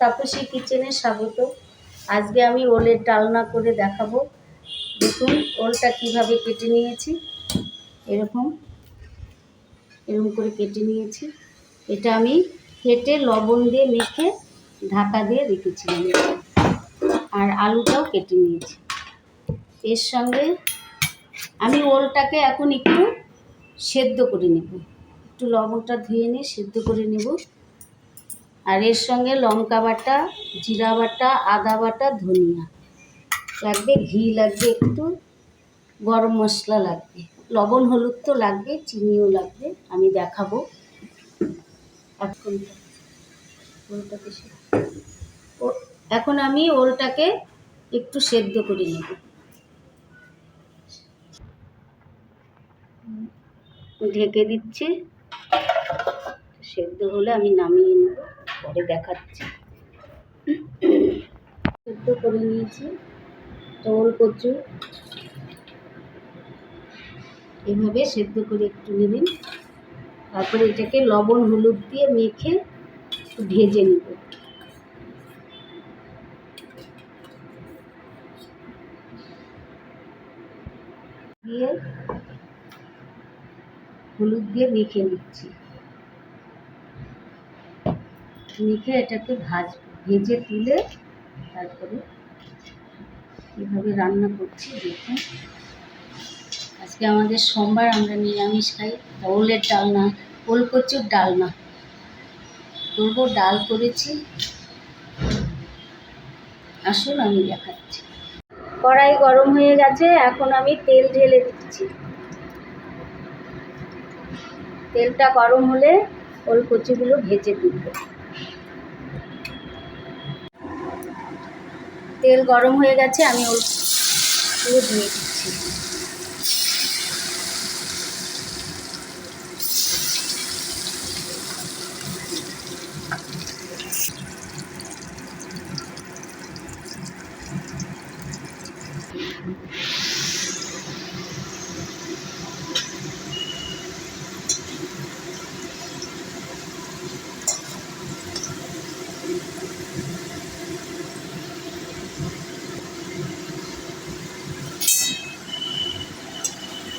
তাপসী কিচেনে স্বাগত। আজকে আমি ওলের ডালনা করে দেখাবো। দেখুন ওলটা কিভাবে কেটে নিয়েছি, এরকম করে কেটে নিয়েছি। এটা আমি কেটে লবণ দিয়ে মেখে ঢাকা দিয়ে রেখেছিলাম। আর আলুটাও কেটে নিয়েছি। এর সঙ্গে আমি ওলটাকে এখন একটু সেদ্ধ করে নেব, একটু লবণটা ধুয়ে নিয়ে সেদ্ধ করে নেব। আর এর সঙ্গে লঙ্কা বাটা, জিরা বাটা, আদা বাটা, ধনিয়া লাগবে, ঘি লাগবে, একটু গরম মশলা লাগবে, লবণ হলুদ তো লাগবে, চিনিও লাগবে, আমি দেখাবো। এখন আমি ওলটাকে একটু সেদ্ধ করে নেব। ঢেকে দিচ্ছি, সেদ্ধ হলে আমি নামিয়ে নেব, পরে দেখাচ্ছি। সেদ্ধ করে নিয়েছি ওল কচু, এভাবে সেদ্ধ করে একটু নেবেন। তারপরে এটাকে লবণ হলুদ দিয়ে মেখে একটু ভেজে নেব। দিয়ে হলুদ দিয়ে মেখে নিচ্ছি, মেখে এটাকে ভেজে তুলে তারপরে এভাবে রান্না করছি। দেখুন আজকে আমাদের সোমবার, আমরা নিরামিষ খাই। ওলের ডালনা, ওল কচুর ডালনা করবো, ডাল করেছি। আসুন আমি দেখাচ্ছি। কড়াই গরম হয়ে গেছে, এখন আমি তেল ঢেলে দিচ্ছি। তেলটা গরম হলে ওল কচুগুলো ভেজে তুলব। তেল গরম হয়ে গেছে, আমি ওলগুলো দিয়ে দিচ্ছি।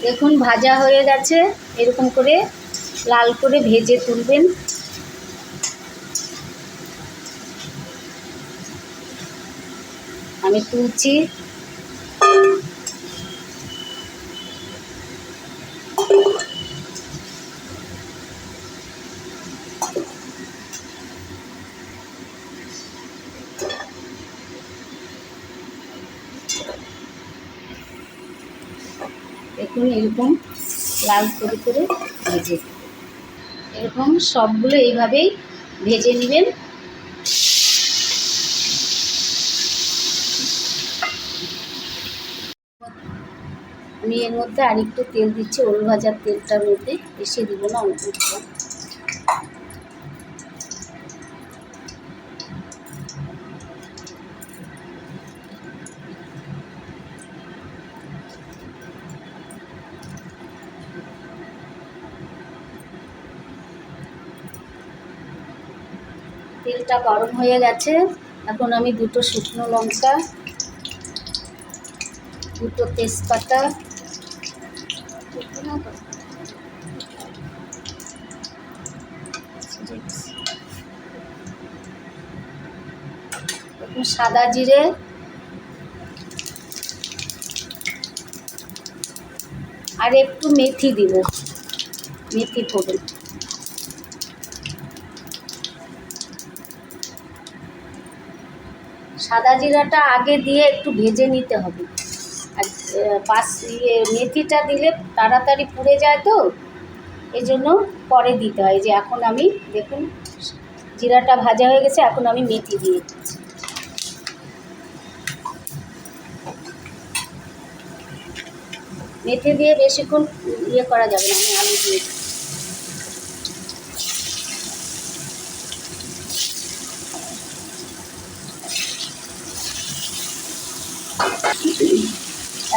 দেখুন ভাজা হয়ে গেছে, এরকম করে লাল করে ভেজে তুলবেন। আমি তুলছি। দেখুন এরকম লাল করে করে ভেজে, এরকম সবগুলো এইভাবেই ভেজে নেবেন। আমি এর মধ্যে আরেকটু তেল দিচ্ছি, ওল ভাজার তেলটার মধ্যে, বেশি দিব না, অল্প দিব। তেলটা গরম হয়ে গেছে, এখন আমি দুটো শুকনো লঙ্কা, দুটো তেজপাতা, সাদা জিরে, আর একটু মেথি দিব, মেথি ফোড়ন। সাদা জিরাটা আগে দিয়ে একটু ভেজে নিতে হবে, আর মেথিটা দিলে তাড়াতাড়ি পুড়ে যায়, তো এই জন্য পরে দিতে হয়। যে এখন আমি দেখুন জিরাটা ভাজা হয়ে গেছে, এখন আমি মেথি দিয়ে দিচ্ছি। মেথি দিয়ে বেশিক্ষণ করা যাবে না, আমি আলু দিয়ে দিচ্ছি।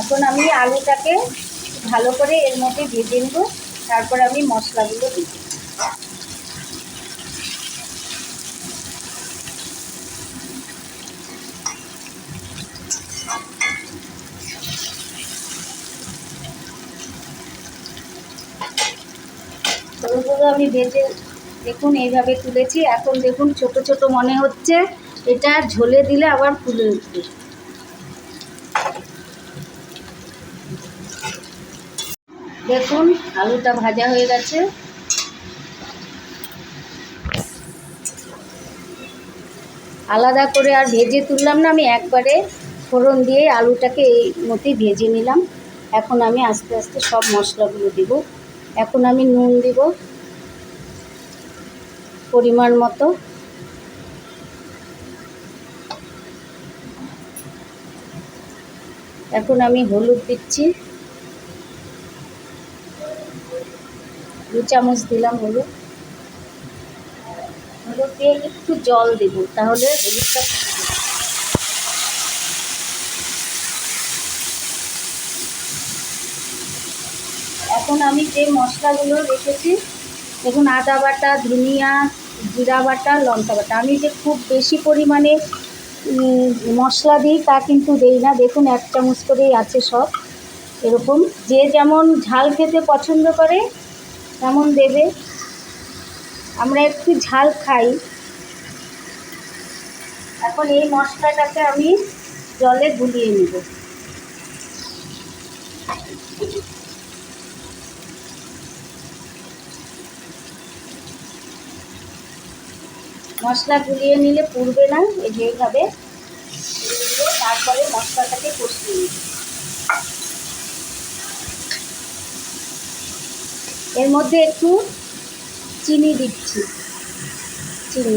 এখন আমি আলুটাকে ভালো করে এর মধ্যে ভেজে নেব, তারপর আমি মশলাগুলো দিব। ওলগুলো আমি ভেজে দেখুন এইভাবে তুলেছি। এখন দেখুন ছোট ছোট মনে হচ্ছে, এটা ঝোলে দিলে আবার ফুলে উঠবে। দেখুন আলুটা ভাজা হয়ে গেছে। আলাদা করে আর ভেজে তুললাম না, আমি একবারে ফোড়ন দিয়ে আলুটাকে এই মতোই ভেজে নিলাম। এখন আমি আস্তে আস্তে সব মশলাগুলো দেব। এখন আমি নুন দেব পরিমাণ মতো। এখন আমি হলুদ দিচ্ছি, 2 চামচ দিলাম হলুদ। হলুদ দিয়ে একটু জল দেব, তাহলে হলুদটা এখন আমি যে মশলাগুলো রেখেছি দেখুন, আদা বাটা, ধনিয়া, জিরা বাটা, লঙ্কা বাটা। আমি যে খুব বেশি পরিমাণে মশলা দিই তা কিন্তু দেই না। দেখুন 1 চামচ করেই আছে সব। এরকম যে যেমন ঝাল খেতে পছন্দ করে তেমন দেবে। আমরা একটু ঝাল খাই। এখন এই মশলাটাকে আমি জলে গুলিয়ে নেব। মশলা গুলিয়ে নিলে পুড়বে না, এই যে এইভাবে তারপরে মশলাটাকে কষিয়ে নেব। এর মধ্যে একটু চিনি দিচ্ছি, চিনি।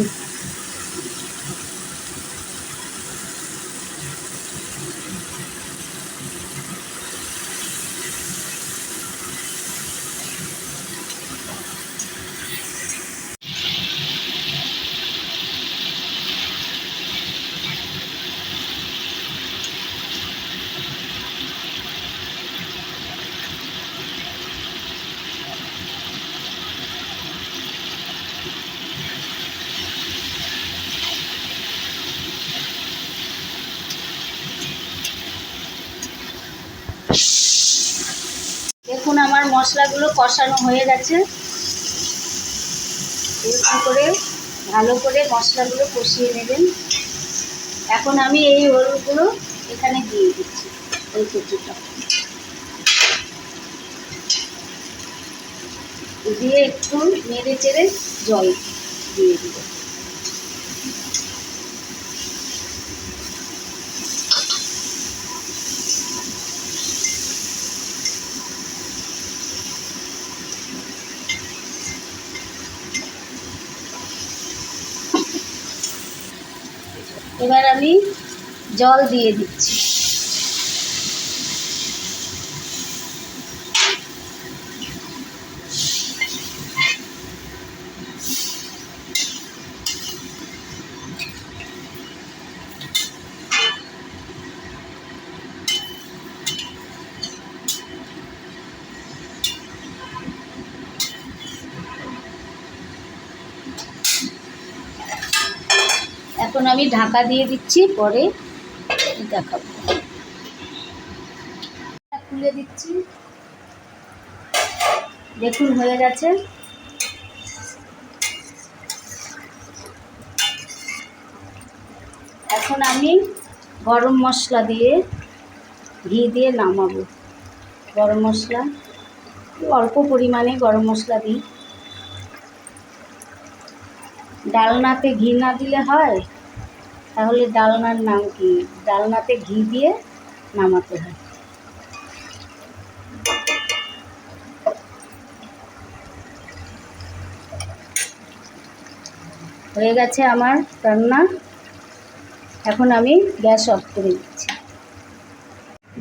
দেখুন আমার মশলাগুলো কষানো হয়ে গেছে। এরকম করে ভালো করে মশলাগুলো কষিয়ে নেবেন। এখন আমি এই হলুদগুলো এখানে দিয়ে দিচ্ছি, এই কচুটা দিয়ে একটু নেড়ে চেড়ে জল দিয়ে দিব। এবার আমি জল দিয়ে দিচ্ছি। এখন আমি ঢাকা দিয়ে দিচ্ছি, পরে দেখাবো। খুলে দিচ্ছি, দেখুন হয়ে গেছে। এখন আমি গরম মশলা দিয়ে ঘি দিয়ে নামাবো। গরম মশলা অল্প পরিমাণে গরম মশলা দিই। ডালনাতে ঘি না দিলে হয়? তাহলে ডালনার নাম কি? ডালনাতে ঘি দিয়ে নামাতে হয়। হয়ে গেছে আমার রান্না। এখন আমি গ্যাস অফ করে দিচ্ছি।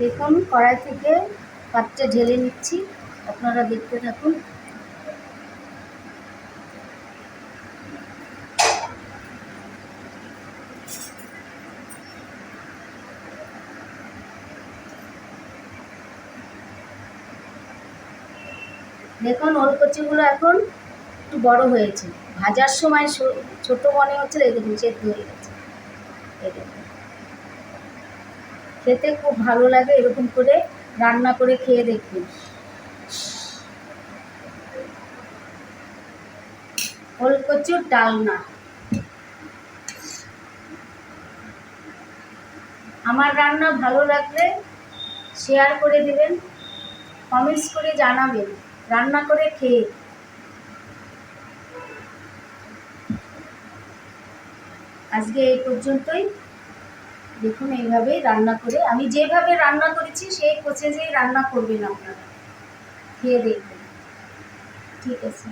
দেখুন কড়াই থেকে পাত্রে ঢেলে নিচ্ছি, আপনারা দেখতে থাকুন। দেখুন ওলকচিগুলো এখন একটু বড় হয়েছে। ভাজার সময় ছোট মনে হচ্ছিল, এই দেখুন সেদ্ধ হয়ে গেছে। এই দেখুন খেতে খুব ভালো লাগে, এরকম করে রান্না করে খেয়ে দেখুন। ওলকচুর ডালনা। আমার রান্না ভালো লাগলে শেয়ার করে দেবেন, কমেন্টস করে জানাবেন রান্না করে খেয়ে। আজকে এই পর্যন্তই। দেখুন এইভাবে রান্না করে, আমি যেভাবে রান্না করেছি সেই প্রসেসেই রান্না করবেন আপনারা, খেয়ে দেখবেন। ঠিক আছে।